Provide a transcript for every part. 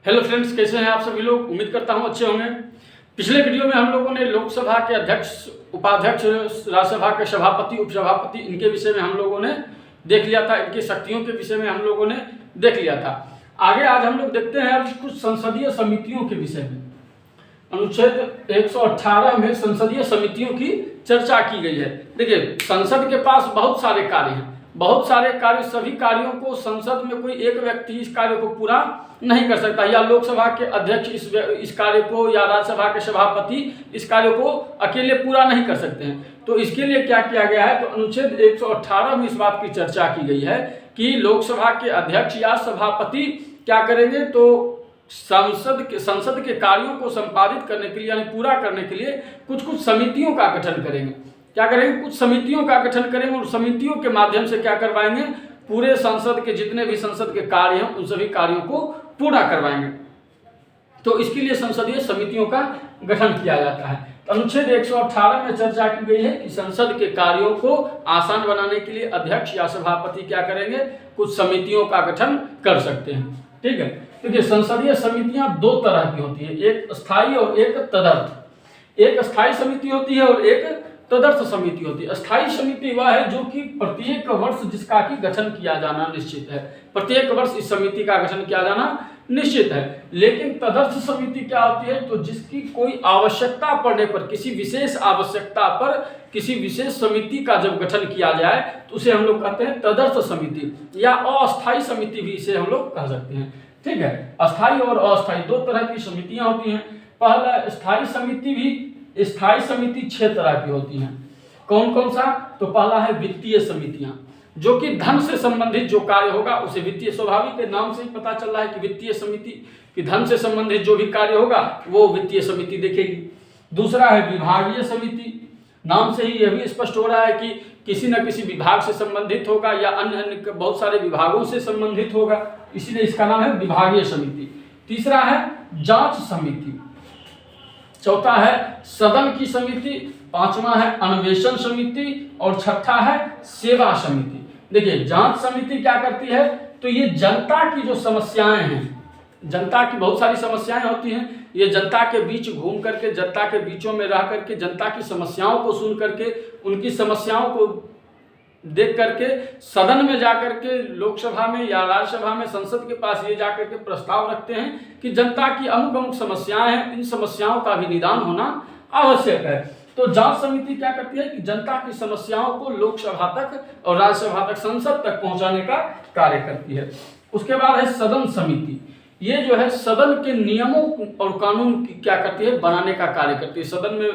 Hello friends, कैसे हैं आप सभी लोग। उम्मीद करता हूं अच्छे होंगे। पिछले वीडियो में हम लोगों ने लोकसभा के अध्यक्ष, उपाध्यक्ष, राज्यसभा के सभापति, उपसभापति, इनके विषय में हम लोगों ने देख लिया था। इनकी शक्तियों के विषय में हम लोगों ने देख लिया था। आगे आज हम लोग देखते हैं अब कुछ संसदीय समितियों के विषय में। अनुच्छेद 118 में संसदीय समितियों की चर्चा की गई है। देखिए, संसद के पास बहुत सारे कार्य हैं, बहुत सारे कार्य। सभी कार्यों को संसद में कोई एक व्यक्ति इस कार्य को पूरा नहीं कर सकता, या लोकसभा के अध्यक्ष इस कार्य को, या राज्यसभा के सभापति इस कार्य को अकेले पूरा नहीं कर सकते हैं। तो इसके लिए क्या किया गया है, तो अनुच्छेद 118 में इस बात की चर्चा की गई है कि लोकसभा के अध्यक्ष या सभापति क्या करेंगे, तो संसद के कार्यों को संपादित करने के लिए, यानी पूरा करने के लिए कुछ समितियों का गठन करेंगे। क्या करेंगे, कुछ समितियों का गठन करेंगे और समितियों के माध्यम से क्या करवाएंगे, पूरे संसद के जितने भी संसद के कार्य हैं उन सभी कार्यों को पूरा करवाएंगे। तो इसके लिए संसदीय समितियों का गठन किया जाता है। अनुच्छेद 118 में चर्चा की गई है कि संसद के कार्यों को आसान बनाने के लिए अध्यक्ष या सभापति क्या करेंगे, कुछ समितियों का गठन कर सकते हैं। ठीक है, क्योंकि संसदीय समितियां दो तरह की होती है, एक स्थायी और एक तदर्थ। एक स्थायी समिति होती है और एक तदर्थ समिति होती है। स्थायी समिति वह है जो कि प्रत्येक वर्ष जिसका कि गठन किया जाना निश्चित है। प्रत्येक वर्ष इस समिति का गठन किया जाना निश्चित है। लेकिन तदर्थ समिति क्या होती है, तो जिसकी कोई आवश्यकता पड़ने पर, किसी विशेष आवश्यकता पर किसी विशेष समिति का जब गठन किया जाए तो उसे हम लोग कहते हैं तदर्थ समिति, या अस्थायी समिति भी इसे हम लोग कह सकते हैं। ठीक है, अस्थायी और अस्थायी दो तरह की समितियां होती हैं। पहला स्थायी समिति 6 तरह की होती हैं। कौन कौन सा, तो पहला है वित्तीय समितियां, जो कि धन से संबंधित जो कार्य होगा उसे वित्तीय, स्वाभाविक के नाम से ही पता चल रहा है कि वित्तीय समिति कि धन से संबंधित जो भी कार्य होगा वो वित्तीय समिति देखेगी। दूसरा है विभागीय समिति, नाम से ही यह भी स्पष्ट हो रहा है कि किसी न किसी विभाग से संबंधित होगा या अन्य बहुत सारे विभागों से संबंधित होगा, इसीलिए इसका नाम है विभागीय समिति। तीसरा है जांच समिति, चौथा है सदन की समिति, पांचवा है अन्वेषण समिति और छठा है सेवा समिति। देखिए, जांच समिति क्या करती है, तो ये जनता की जो समस्याएं हैं, जनता की बहुत सारी समस्याएं होती हैं, ये जनता के बीच घूम करके, जनता के बीचों में रह करके, जनता की समस्याओं को सुन करके, उनकी समस्याओं को देख करके सदन में जाकर के, लोकसभा में या राज्यसभा में, संसद के पास ये जाकर के प्रस्ताव रखते हैं कि जनता की अमुक समस्याएं हैं, इन समस्याओं का भी निदान होना आवश्यक है। तो जांच समिति क्या करती है कि जनता की समस्याओं को लोकसभा तक और राज्यसभा तक, संसद तक पहुंचाने का कार्य करती है। उसके बाद है सदन समिति, ये जो है सदन के नियमों और कानून की क्या करती है, बनाने का कार्य करती है। सदन में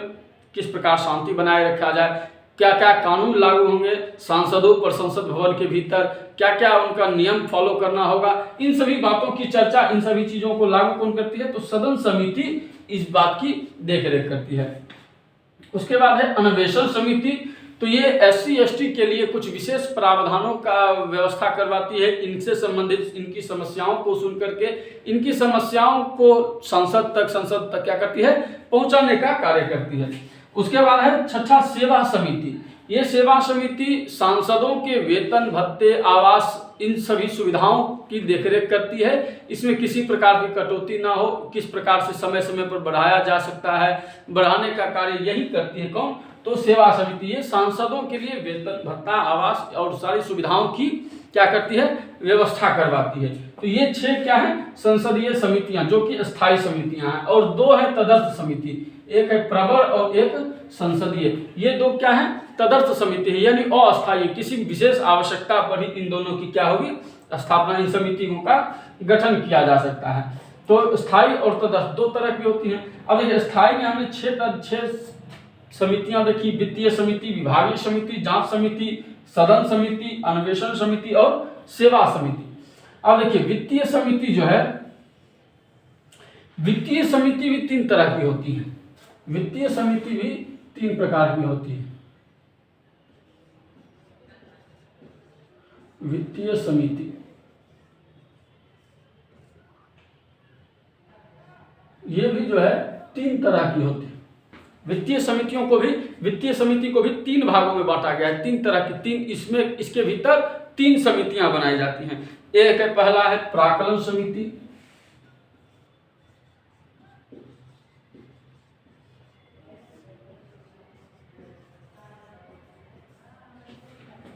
किस प्रकार शांति बनाए रखा जाए, क्या क्या कानून लागू होंगे सांसदों पर, संसद भवन के भीतर क्या क्या उनका नियम फॉलो करना होगा, इन सभी बातों की चर्चा, इन सभी चीजों को लागू कौन करती है, तो सदन समिति इस बात की देखरेख करती है। उसके बाद है अन्वेषण समिति, तो ये SC ST के लिए कुछ विशेष प्रावधानों का व्यवस्था करवाती है। इनसे संबंधित इनकी समस्याओं को सुन करके, इनकी समस्याओं को संसद तक क्या करती है, पहुंचाने का कार्य करती है। उसके बाद है छठा सेवा समिति, ये सेवा समिति सांसदों के वेतन, भत्ते, आवास, इन सभी सुविधाओं की देखरेख करती है। इसमें किसी प्रकार की कटौती ना हो, किस प्रकार से समय समय पर बढ़ाया जा सकता है, बढ़ाने का कार्य यही करती है कौन, तो सेवा समिति। ये सांसदों के लिए वेतन, भत्ता, आवास और सारी सुविधाओं की क्या करती है, व्यवस्था करवाती है। तो ये 6 क्या है, संसदीय समितियां जो कि स्थायी समितियां हैं, और 2 है तदर्थ समिति, एक है प्रवर और एक संसदीय। ये 2 क्या है, तदर्थ समिति है, यानी अस्थायी, किसी विशेष आवश्यकता पर ही इन दोनों की क्या होगी, स्थापना, इन समितियों का गठन किया जा सकता है। तो स्थायी और तदर्थ 2 तरह की होती हैं। अब देखिए, स्थायी में हमने 6 समितियां देखी, वित्तीय समिति, विभागीय समिति, जांच समिति, सदन समिति, अन्वेषण समिति और सेवा समिति। अब देखिए, वित्तीय समिति जो है, वित्तीय समिति भी 3 तरह की होती है। वित्तीय समिति भी 3 प्रकार की होती है। वित्तीय समिति ये भी जो है 3 तरह की होती है। वित्तीय समिति को भी 3 भागों में बांटा गया है। 3 तरह की, इसके भीतर 3 समितियां बनाई जाती हैं। एक है, पहला है प्राक्कलन समिति,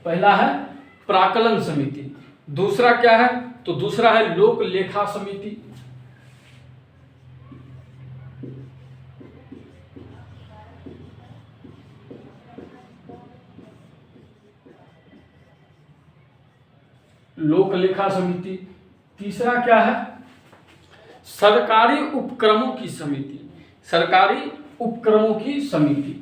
पहला है प्राक्कलन समिति, दूसरा क्या है, तो दूसरा है लोक लेखा समिति, लोक लेखा समिति। तीसरा क्या है, सरकारी उपक्रमों की समिति, सरकारी उपक्रमों की समिति।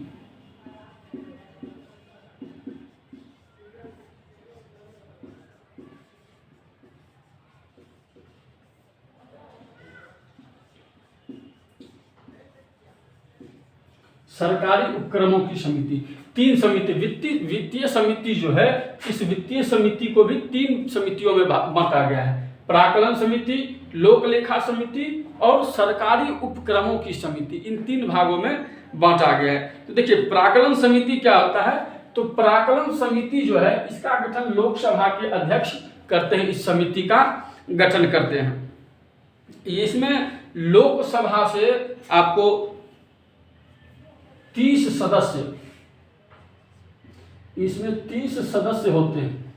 सरकारी उपक्रमों की समिति, तीन समिति, वित्तीय समिति जो है, इस वित्तीय समिति को भी तीन समितियों में बांटा गया है, प्राक्कलन समिति, लोक लेखा समिति और सरकारी उपक्रमों की समिति, इन तीन भागों में बांटा गया है। तो देखिए प्राक्कलन समिति क्या होता है, तो प्राक्कलन समिति जो है इसका गठन लोकसभा के अध्यक्ष करते हैं, इस समिति का गठन करते हैं। इसमें लोकसभा से आपको 30 सदस्य, इसमें 30 सदस्य होते हैं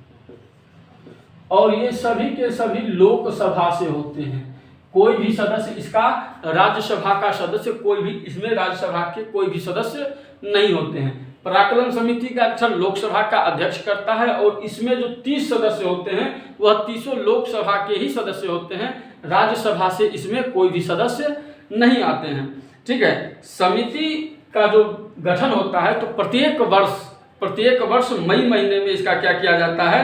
और ये सभी के सभी लोकसभा से होते हैं। कोई भी सदस्य, इसका राज्यसभा का सदस्य कोई भी, इसमें राज्यसभा के कोई भी सदस्य नहीं होते हैं। प्राक्कलन समिति का गठन लोकसभा का अध्यक्ष करता है और इसमें जो 30 सदस्य होते हैं वह 30 लोकसभा के ही सदस्य होते हैं, राज्यसभा से इसमें कोई भी सदस्य नहीं आते हैं। ठीक है, समिति का जो गठन होता है तो प्रत्येक वर्ष मई महीने में इसका क्या किया जाता है,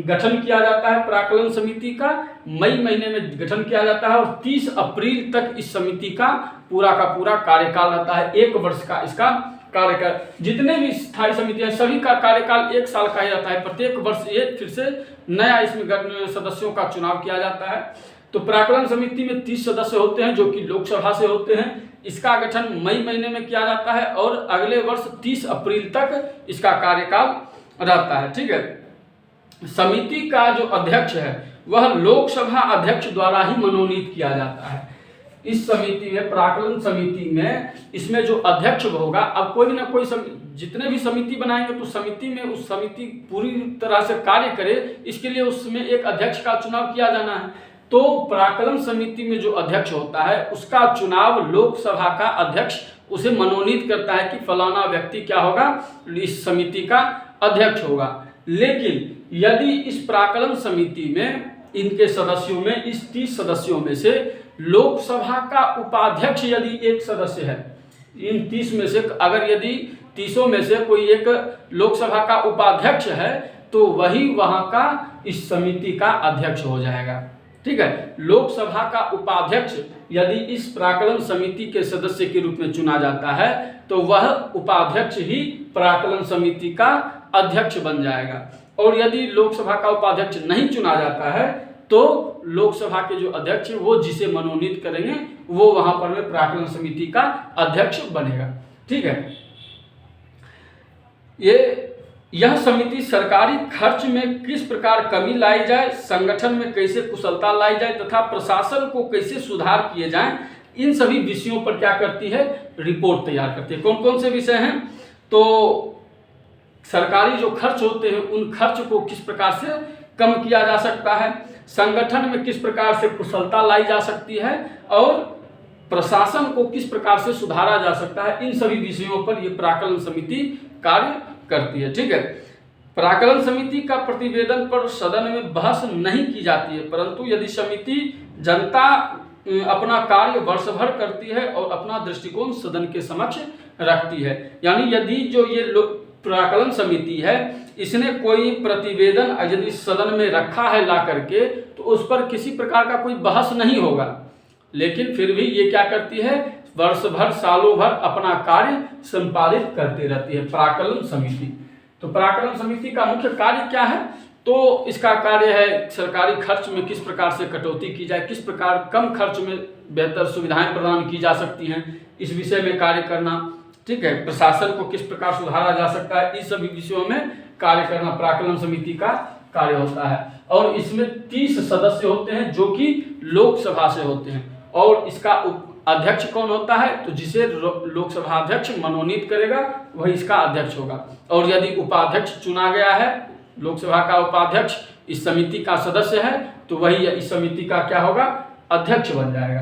गठन किया जाता है। प्राक्कलन समिति का मई महीने में गठन किया जाता है और 30 अप्रैल तक इस समिति का पूरा कार्यकाल रहता है, 1 वर्ष का इसका कार्यकाल। जितने भी स्थायी समितियां सभी का कार्यकाल 1 साल का ही रहता है, प्रत्येक वर्ष ये फिर से नया इसमें सदस्यों का चुनाव किया जाता है। तो प्राक्कलन समिति में 30 सदस्य होते हैं जो कि लोकसभा से होते हैं। इसका गठन मई महीने में किया जाता है और अगले वर्ष 30 अप्रैल तक इसका कार्यकाल रहता है। ठीक है, समिति का जो अध्यक्ष है वह लोकसभा अध्यक्ष द्वारा ही मनोनीत किया जाता है। इस समिति में, प्राक्कलन समिति में, इसमें जो अध्यक्ष होगा, अब कोई ना कोई जितने भी समिति बनाएंगे तो समिति में उस समिति पूरी तरह से कार्य करे, इसके लिए उसमें एक अध्यक्ष का चुनाव किया जाना है। तो प्राक्कलन समिति में जो अध्यक्ष होता है उसका चुनाव लोकसभा का अध्यक्ष उसे मनोनीत करता है कि फलाना व्यक्ति क्या होगा, इस समिति का अध्यक्ष होगा। लेकिन यदि इस प्राक्कलन समिति में, इनके सदस्यों में, इस 30 सदस्यों में से लोकसभा का उपाध्यक्ष यदि एक सदस्य है, इन 30 में से अगर यदि 30 में से कोई एक लोकसभा का उपाध्यक्ष है तो वही वहां का इस समिति का अध्यक्ष हो जाएगा। ठीक है, लोकसभा का उपाध्यक्ष यदि इस प्राक्कलन समिति के सदस्य के रूप में चुना जाता है तो वह उपाध्यक्ष ही प्राक्कलन समिति का अध्यक्ष बन जाएगा। और यदि लोकसभा का उपाध्यक्ष नहीं चुना जाता है तो लोकसभा के जो अध्यक्ष वो जिसे मनोनीत करेंगे वो वहां पर में प्राक्कलन समिति का अध्यक्ष बनेगा। ठीक है, यह समिति सरकारी खर्च में किस प्रकार कमी लाई जाए, संगठन में कैसे कुशलता लाई जाए तथा प्रशासन को कैसे सुधार किए जाएं, इन सभी विषयों पर क्या करती है, रिपोर्ट तैयार करती है। कौन कौन से विषय हैं, तो सरकारी जो खर्च होते हैं उन खर्च को किस प्रकार से कम किया जा सकता है, संगठन में किस प्रकार से कुशलता लाई जा सकती है और प्रशासन को किस प्रकार से सुधारा जा सकता है, इन सभी विषयों पर यह प्राक्कलन समिति कार्य करती है। ठीक है, प्राक्कलन समिति का प्रतिवेदन पर सदन में बहस नहीं की जाती है, परंतु यदि समिति जनता अपना कार्य वर्ष भर करती है और अपना दृष्टिकोण सदन के समक्ष रखती है, यानी यदि जो ये प्राक्कलन समिति है इसने कोई प्रतिवेदन यदि सदन में रखा है ला करके तो उस पर किसी प्रकार का कोई बहस नहीं होगा, लेकिन फिर भी ये क्या करती है, वर्ष भर, सालों भर अपना कार्य संपादित करती रहती है प्राक्कलन समिति। तो प्राक्कलन समिति का मुख्य कार्य क्या है, तो इसका कार्य है सरकारी खर्च में किस प्रकार से कटौती की जाए, किस प्रकार कम खर्च में बेहतर सुविधाएं प्रदान की जा सकती हैं, इस विषय में कार्य करना। ठीक है, प्रशासन को किस प्रकार सुधारा जा सकता है, इस सभी विषयों में कार्य करना प्राक्कलन समिति का कार्य होता है। और इसमें 30 सदस्य होते हैं जो कि लोकसभा से होते हैं और इसका अध्यक्ष कौन होता है, तो जिसे लोकसभा अध्यक्ष मनोनीत करेगा वही इसका अध्यक्ष होगा। और यदि उपाध्यक्ष चुना गया है लोकसभा का उपाध्यक्ष इस समिति का सदस्य है तो वही इस समिति का क्या होगा, अध्यक्ष बन जाएगा।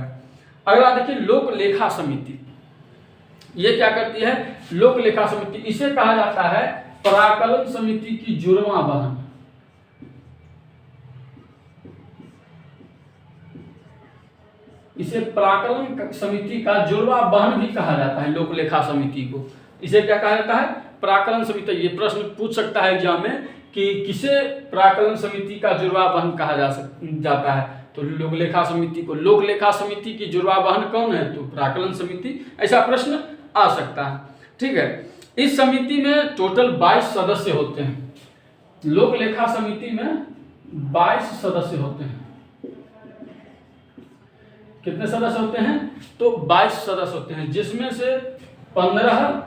अगला देखिए लोक लेखा समिति। ये क्या करती है, लोक लेखा समिति, इसे कहा जाता है प्राक्कलन समिति की जुड़वां बहन। इसे प्राक्कलन समिति का जुड़वा बहन भी कहा जाता है लोक लेखा समिति को। इसे क्या कहा जाता है, प्राक्कलन समिति। ये प्रश्न पूछ सकता है एग्जाम में कि किसे प्राक्कलन समिति का जुड़वा बहन कहा जाता है, तो लोक लेखा समिति को। लोक लेखा समिति की जुड़वा बहन कौन है, तो प्राक्कलन समिति। ऐसा प्रश्न आ सकता है, ठीक है। इस समिति में टोटल 22 सदस्य होते हैं। लोक लेखा समिति में 22 सदस्य होते हैं। कितने सदस्य होते हैं, तो 22 सदस्य होते हैं, जिसमें से 15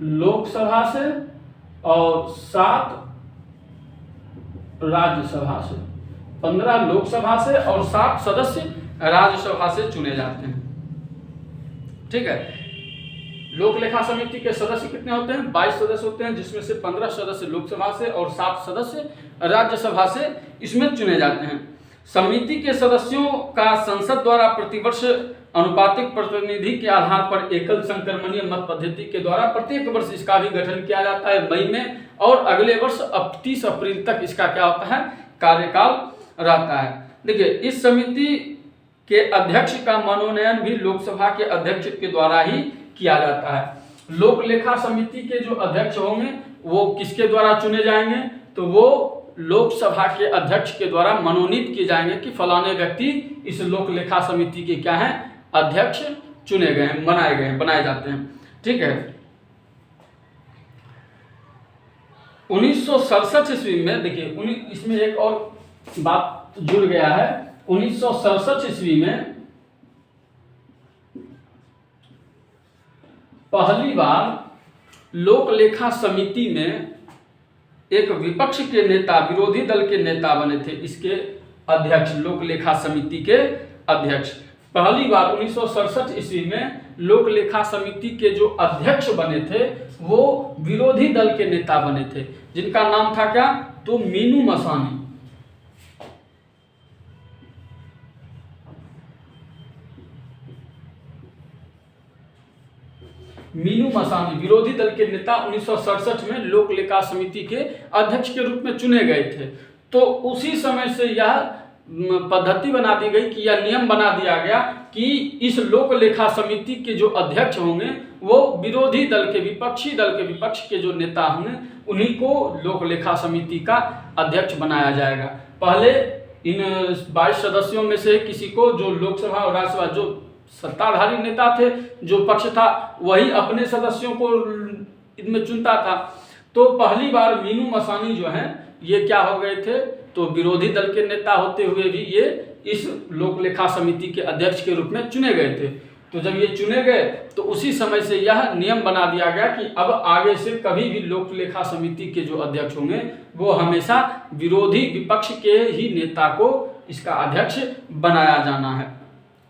लोकसभा से और 7 राज्यसभा से। 15 लोकसभा से और 7 सदस्य राज्यसभा से चुने जाते हैं, ठीक है। लोक लेखा समिति के सदस्य कितने होते हैं, 22 सदस्य होते हैं, जिसमें से 15 सदस्य लोकसभा से और 7 सदस्य राज्यसभा से इसमें चुने जाते हैं। समिति के सदस्यों का संसद द्वारा प्रतिवर्ष अनुपातिक प्रतिनिधि के आधार पर एकल संक्रमणीय मत पद्धति के द्वारा प्रत्येक वर्ष इसका भी गठन किया जाता है मई में, और अगले वर्ष 30 अप्रैल तक इसका क्या होता है, कार्यकाल रहता है। देखिए इस समिति के अध्यक्ष का मनोनयन भी लोकसभा के अध्यक्ष के द्वारा ही किया जाता है। लोक लेखा समिति के जो अध्यक्ष होंगे वो किसके द्वारा चुने जाएंगे, तो वो लोकसभा के अध्यक्ष के द्वारा मनोनीत किए जाएंगे कि फलाने व्यक्ति इस लोक लेखा समिति के क्या हैं, अध्यक्ष चुने गए हैं, बनाए जाते हैं, ठीक है। 1967 ईस्वी में देखिए इसमें एक और बात जुड़ गया है। 1967 ईस्वी में पहली बार लोक लेखा समिति में एक विपक्ष के नेता, विरोधी दल के नेता बने थे इसके अध्यक्ष, लोक लेखा समिति के अध्यक्ष। पहली बार 1967 ईस्वी में लोक लेखा समिति के जो अध्यक्ष बने थे वो विरोधी दल के नेता बने थे, जिनका नाम था क्या, तो मीनू मसानी। मीनू मसानी विरोधी दल के नेता 1967 में लोक लेखा समिति के अध्यक्ष के रूप में चुने गए थे। तो उसी समय से यह पद्धति बना दी गई कि यह नियम बना दिया गया कि इस लोक लेखा समिति के जो अध्यक्ष होंगे वो विरोधी दल के, विपक्षी दल के विपक्ष के जो नेता होंगे उन्हीं को लोक लेखा समिति का अध्यक्ष बनाया जाएगा। पहले इन 22 सदस्यों में से किसी को, जो लोकसभा और राज्यसभा जो सत्ताधारी नेता थे, जो पक्ष था वही अपने सदस्यों को इनमें चुनता था। तो पहली बार मीनू मसानी जो हैं ये क्या हो गए थे, तो विरोधी दल के नेता होते हुए भी ये इस लोक लेखा समिति के अध्यक्ष के रूप में चुने गए थे। तो जब ये चुने गए तो उसी समय से यह नियम बना दिया गया कि अब आगे से कभी भी लोक लेखा समिति के जो अध्यक्ष होंगे वो हमेशा विरोधी विपक्ष के ही नेता को इसका अध्यक्ष बनाया जाना है,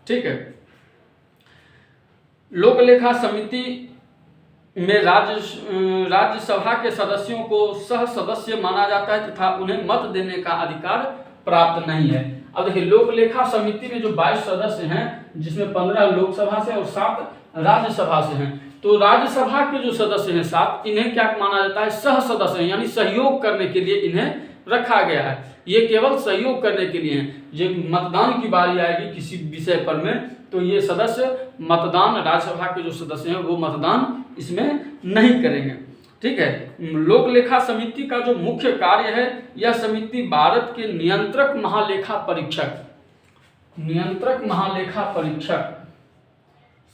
ठीक है। लोक लेखा समिति में राज्यसभा के सदस्यों को सह सदस्य माना जाता है तथा उन्हें मत देने का अधिकार प्राप्त नहीं है। अब देखिए लोक लेखा समिति में जो 22 सदस्य हैं जिसमें 15 लोकसभा से और 7 राज्यसभा से हैं, तो राज्यसभा के जो सदस्य हैं 7, इन्हें क्या माना जाता है, सह सदस्य हैं, यानी सहयोग करने के लिए इन्हें रखा गया है। ये केवल सहयोग करने के लिए हैं। जब मतदान की बारी आएगी किसी विषय पर में तो ये सदस्य मतदान, राज्यसभा के जो सदस्य हैं वो मतदान इसमें नहीं करेंगे, ठीक है। लोक लेखा समिति का जो मुख्य कार्य है, यह समिति भारत के नियंत्रक महालेखा परीक्षक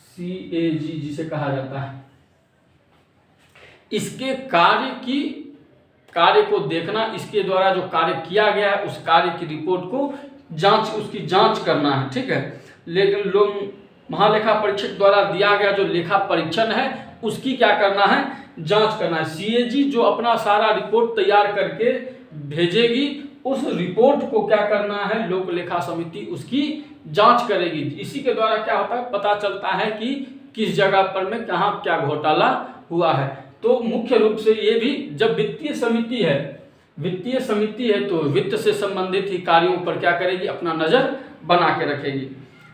CAG जिसे कहा जाता है, इसके कार्य को देखना, इसके द्वारा जो कार्य किया गया है उस कार्य की रिपोर्ट को उसकी जांच करना है, ठीक है। लेकिन लोग महालेखा परीक्षक द्वारा दिया गया जो लेखा परीक्षण है उसकी क्या करना है, जांच करना है। CAG जो अपना सारा रिपोर्ट तैयार करके भेजेगी, उस रिपोर्ट को क्या करना है, लोक लेखा समिति उसकी जांच करेगी। इसी के द्वारा क्या होता है, पता चलता है कि किस जगह पर में कहाँ क्या घोटाला हुआ है। तो मुख्य रूप से ये भी जब वित्तीय समिति है तो वित्त से संबंधित ही कार्यों पर क्या करेगी, अपना नज़र बना के रखेगी।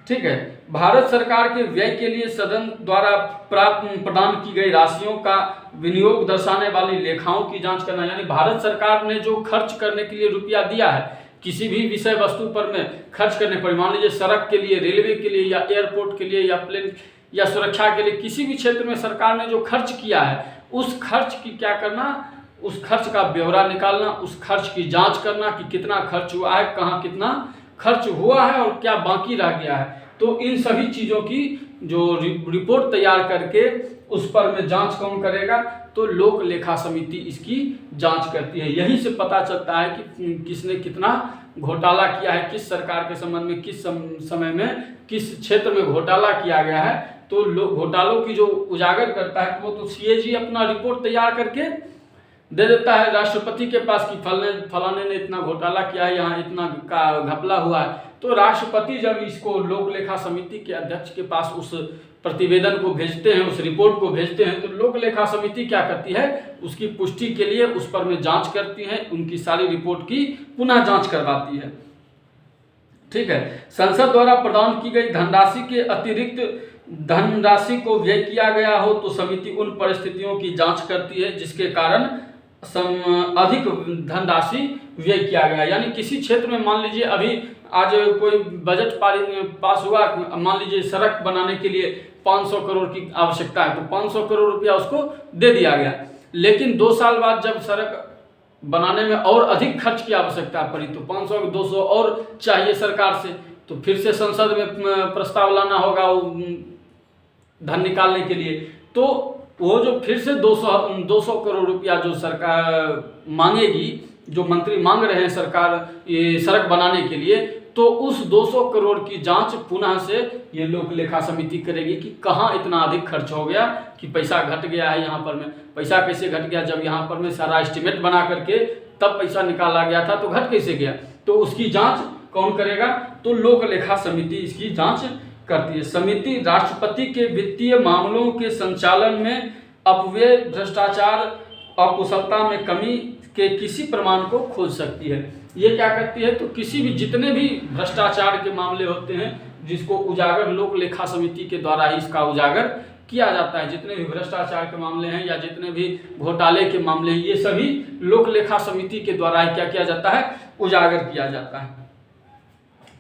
ठीक है। भारत सरकार के व्यय के लिए सदन द्वारा प्रदान की गई राशियों का विनियोग दर्शाने वाली लेखाओं की जांच करना, यानी भारत सरकार ने जो खर्च करने के लिए रुपया दिया है किसी भी विषय वस्तु पर में खर्च करने पर, मान लीजिए सड़क के लिए, रेलवे के लिए, या एयरपोर्ट के लिए, या प्लेन या सुरक्षा के लिए, किसी भी क्षेत्र में सरकार ने जो खर्च किया है उस खर्च की क्या करना, उस खर्च का ब्यौरा निकालना, उस खर्च की जांच करना कि कितना खर्च हुआ है, कहाँ कितना खर्च हुआ है और क्या बाकी रह गया है। तो इन सभी चीज़ों की जो रिपोर्ट तैयार करके उस पर में जांच कौन करेगा, तो लोक लेखा समिति इसकी जांच करती है। यहीं से पता चलता है कि किसने कितना घोटाला किया है, किस सरकार के संबंध में, किस समय में, किस क्षेत्र में घोटाला किया गया है। तो घोटालों की जो उजागर करता है वो तो सीएजी अपना रिपोर्ट तैयार करके दे देता है राष्ट्रपति के पास कि फलाने ने इतना घोटाला किया है, यहाँ इतना का घपला हुआ है। तो राष्ट्रपति जब इसको लोक लेखा समिति के अध्यक्ष के पास उस प्रतिवेदन को भेजते हैं, उस रिपोर्ट को भेजते हैं, तो लोक लेखा समिति क्या करती है, उसकी पुष्टि के लिए उस पर में जांच करती है, उनकी सारी रिपोर्ट की पुनः जांच करवाती है। ठीक है। संसद द्वारा प्रदान की गई धनराशि के अतिरिक्त धनराशि को व्यय किया गया हो तो समिति उन परिस्थितियों की जांच करती है जिसके कारण अधिक धनराशि व्यय किया गया। यानी किसी क्षेत्र में मान लीजिए अभी आज कोई बजट पास हुआ, मान लीजिए सड़क बनाने के लिए 500 करोड़ की आवश्यकता है, तो 500 करोड़ रुपया उसको दे दिया गया। लेकिन 2 साल बाद जब सड़क बनाने में और अधिक खर्च की आवश्यकता पड़ी तो 500 200 और चाहिए सरकार से, तो फिर से संसद में प्रस्ताव लाना होगा धन निकालने के लिए। तो वो जो फिर से 200 करोड़ रुपया जो सरकार मांगेगी, जो मंत्री मांग रहे हैं सरकार ये सड़क बनाने के लिए, तो उस 200 करोड़ की जांच पुनः से ये लोक लेखा समिति करेगी कि कहाँ इतना अधिक खर्च हो गया कि पैसा घट गया है। यहाँ पर में पैसा कैसे घट गया, जब यहाँ पर में सारा एस्टिमेट बना करके तब पैसा निकाला गया था, तो घट कैसे गया, तो उसकी जांच कौन करेगा, तो लोक लेखा समिति इसकी जांच करती है। समिति राष्ट्रपति के वित्तीय मामलों के संचालन में अपव्यय, भ्रष्टाचार, अकुशलता में कमी के किसी प्रमाण को खोज सकती है। ये क्या करती है, तो किसी भी जितने भी भ्रष्टाचार के मामले होते हैं जिसको उजागर लोक लेखा समिति के द्वारा ही इसका उजागर किया जाता है, जितने भी भ्रष्टाचार के मामले हैं या जितने भी घोटाले के मामले हैं, ये सभी लोक लेखा समिति के द्वारा ही क्या किया जाता है, उजागर किया जाता है।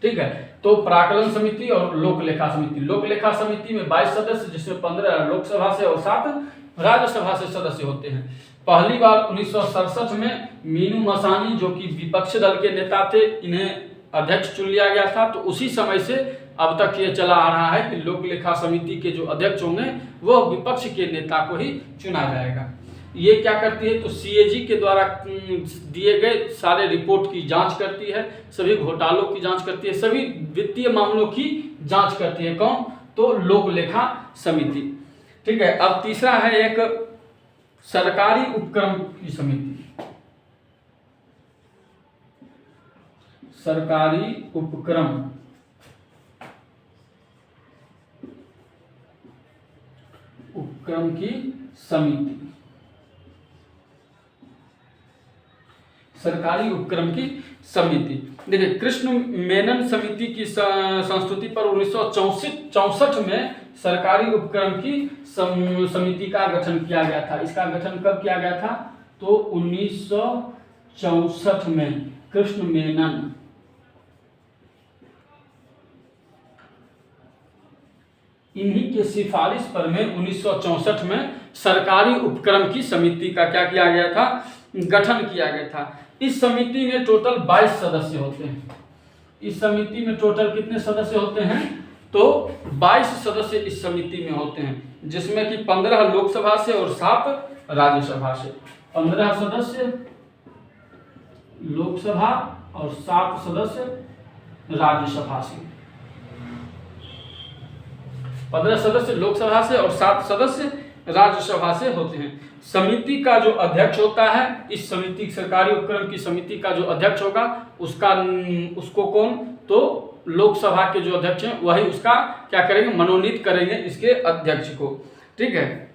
ठीक है। तो प्राकलन समिति और लोक लेखा समिति। लोक लेखा समिति में 22 सदस्य, जिसमें 15 लोकसभा से और 7 राज्यसभा से सदस्य होते हैं। पहली बार 1967 में मीनू मसानी जो कि विपक्षी दल के नेता थे, इन्हें अध्यक्ष चुन लिया गया था। तो उसी समय से अब तक ये चला आ रहा है कि लोक लेखा समिति के जो अध्यक्ष होंगे वो विपक्ष के नेता को ही चुना जाएगा। ये क्या करती है, तो सीएजी के द्वारा दिए गए सारे रिपोर्ट की जांच करती है, सभी घोटालों की जांच करती है, सभी वित्तीय मामलों की जांच करती है। कौन, तो लोक लेखा समिति। ठीक है। अब तीसरा है एक सरकारी उपक्रम की समिति। सरकारी उपक्रम की समिति। सरकारी उपक्रम की समिति। देखिए, कृष्ण मेनन समिति की संस्तुति पर 1964 में सरकारी उपक्रम की समिति का गठन किया गया था। इसका गठन कब किया गया था, तो 1964 में कृष्ण मेनन इन्हीं के सिफारिश पर में 1964 में सरकारी उपक्रम की समिति का क्या किया गया था, गठन किया गया था। इस समिति में टोटल 22 सदस्य होते हैं। इस समिति में टोटल कितने सदस्य होते हैं, तो 22 सदस्य इस समिति में होते हैं, जिसमें कि 15 लोकसभा से और 7 राज्यसभा से। 15 सदस्य लोकसभा और 7 सदस्य राज्यसभा से। 15 सदस्य लोकसभा से और 7 सदस्य राज्यसभा से होते हैं। समिति का जो अध्यक्ष होता है, इस समिति सरकारी उपक्रम की समिति का जो अध्यक्ष होगा उसको कौन, तो लोकसभा के जो अध्यक्ष हैं वही उसका क्या करेंगे, मनोनीत करेंगे इसके अध्यक्ष को। ठीक है।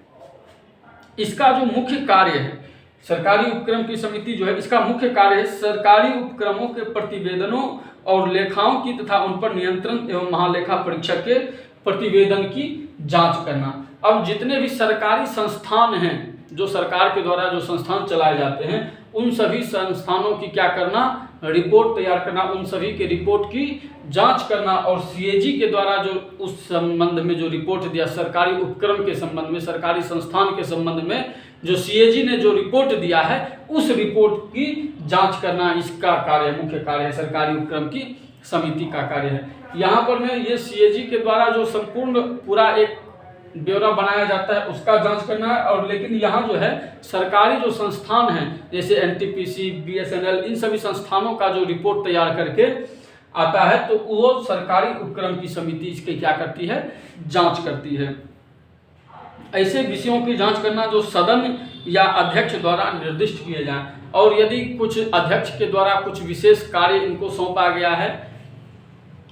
इसका जो मुख्य कार्य है, सरकारी उपक्रम की समिति जो है, इसका मुख्य कार्य है सरकारी उपक्रमों के प्रतिवेदनों और लेखाओं की तथा उन पर नियंत्रण एवं महालेखा परीक्षक के प्रतिवेदन की जांच करना। अब जितने भी सरकारी संस्थान हैं, जो सरकार के द्वारा जो संस्थान चलाए जाते हैं, उन सभी संस्थानों की क्या करना, रिपोर्ट तैयार करना, उन सभी के रिपोर्ट की जांच करना। और सीएजी के द्वारा जो उस संबंध में जो रिपोर्ट दिया, सरकारी उपक्रम के संबंध में, सरकारी संस्थान के संबंध में जो सीएजी ने जो रिपोर्ट दिया है, उस रिपोर्ट की जांच करना इसका कार्य, मुख्य कार्य है, सरकारी उपक्रम की समिति का कार्य है। यहाँ पर में ये सीएजी के द्वारा जो संपूर्ण पूरा एक ब्यौरा बनाया जाता है उसका जांच करना है। और लेकिन यहाँ जो है सरकारी जो संस्थान हैं, जैसे एनटीपीसी, बीएसएनएल, इन सभी संस्थानों का जो रिपोर्ट तैयार करके आता है, तो वो सरकारी उपक्रम की समिति इसकी क्या करती है, जांच करती है। ऐसे विषयों की जांच करना जो सदन या अध्यक्ष द्वारा निर्दिष्ट किए जाएं, और यदि कुछ अध्यक्ष के द्वारा कुछ विशेष कार्य इनको सौंपा गया है,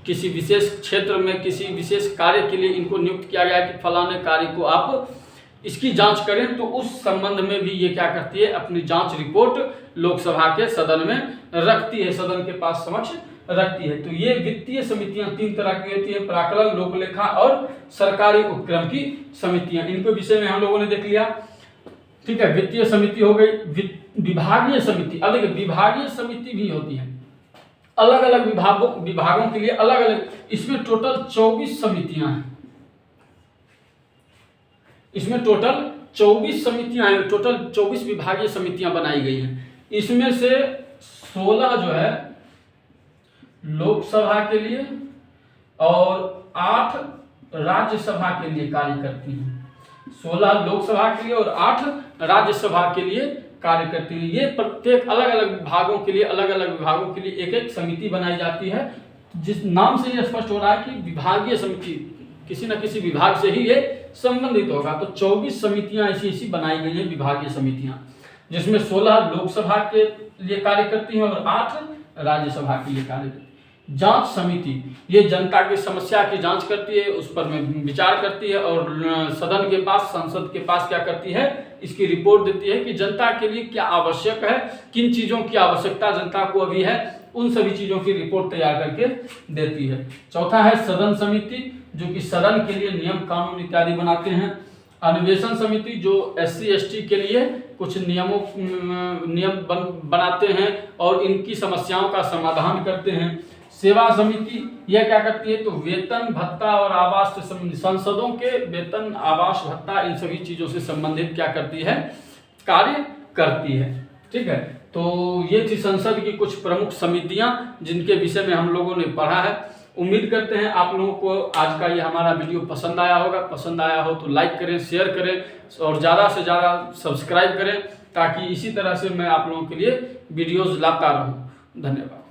किसी विशेष क्षेत्र में किसी विशेष कार्य के लिए इनको नियुक्त किया गया है कि फलाने कार्य को आप इसकी जांच करें, तो उस संबंध में भी ये क्या करती है, अपनी जांच रिपोर्ट लोकसभा के सदन में रखती है, सदन के पास समक्ष रखती है। तो ये वित्तीय समितियां 3 तरह की होती है, प्राक्कलन, लोकलेखा और सरकारी उपक्रम की समितियां। इनके विषय में हम लोगों ने देख लिया, ठीक है। वित्तीय समिति हो गई, विभागीय समिति, अलग विभागीय समिति भी होती है, अलग अलग विभागों के लिए अलग अलग। इसमें टोटल 24 समितियां हैं, इसमें टोटल 24 समितियां हैं, टोटल 24 विभागीय समितियां बनाई गई हैं। इसमें से 16 जो है लोकसभा के लिए और 8 राज्यसभा के लिए कार्य करती हैं। 16 लोकसभा के लिए और 8 राज्यसभा के लिए कार्य करती है। ये प्रत्येक अलग अलग विभागों के लिए, अलग अलग विभागों के लिए एक एक समिति बनाई जाती है, जिस नाम से ये स्पष्ट हो रहा है कि विभागीय समिति किसी न किसी विभाग से ही ये संबंधित होगा। तो 24 समितियां ऐसी बनाई गई हैं, विभागीय समितियां, जिसमें 16 लोकसभा के लिए कार्य करती हैं और 8 राज्यसभा के लिए कार्य करती है। जांच समिति ये जनता की समस्या की जांच करती है, उस पर में विचार करती है और सदन के पास, संसद के पास क्या करती है, इसकी रिपोर्ट देती है कि जनता के लिए क्या आवश्यक है, किन चीज़ों की आवश्यकता जनता को अभी है, उन सभी चीज़ों की रिपोर्ट तैयार करके देती है। चौथा है सदन समिति, जो कि सदन के लिए नियम कानून इत्यादि बनाते हैं। अन्वेषण समिति जो SC/ST के लिए कुछ नियम बनाते हैं और इनकी समस्याओं का समाधान करते हैं। सेवा समिति यह क्या करती है, तो वेतन भत्ता और आवास से संसदों के वेतन, आवास, भत्ता, इन सभी चीज़ों से संबंधित क्या करती है, कार्य करती है, ठीक है। तो ये थी संसद की कुछ प्रमुख समितियां जिनके विषय में हम लोगों ने पढ़ा है। उम्मीद करते हैं आप लोगों को आज का ये हमारा वीडियो पसंद आया होगा। पसंद आया हो तो लाइक करें, शेयर करें और ज़्यादा से ज़्यादा सब्सक्राइब करें, ताकि इसी तरह से मैं आप लोगों के लिए वीडियोज़ लाता रहूँ। धन्यवाद।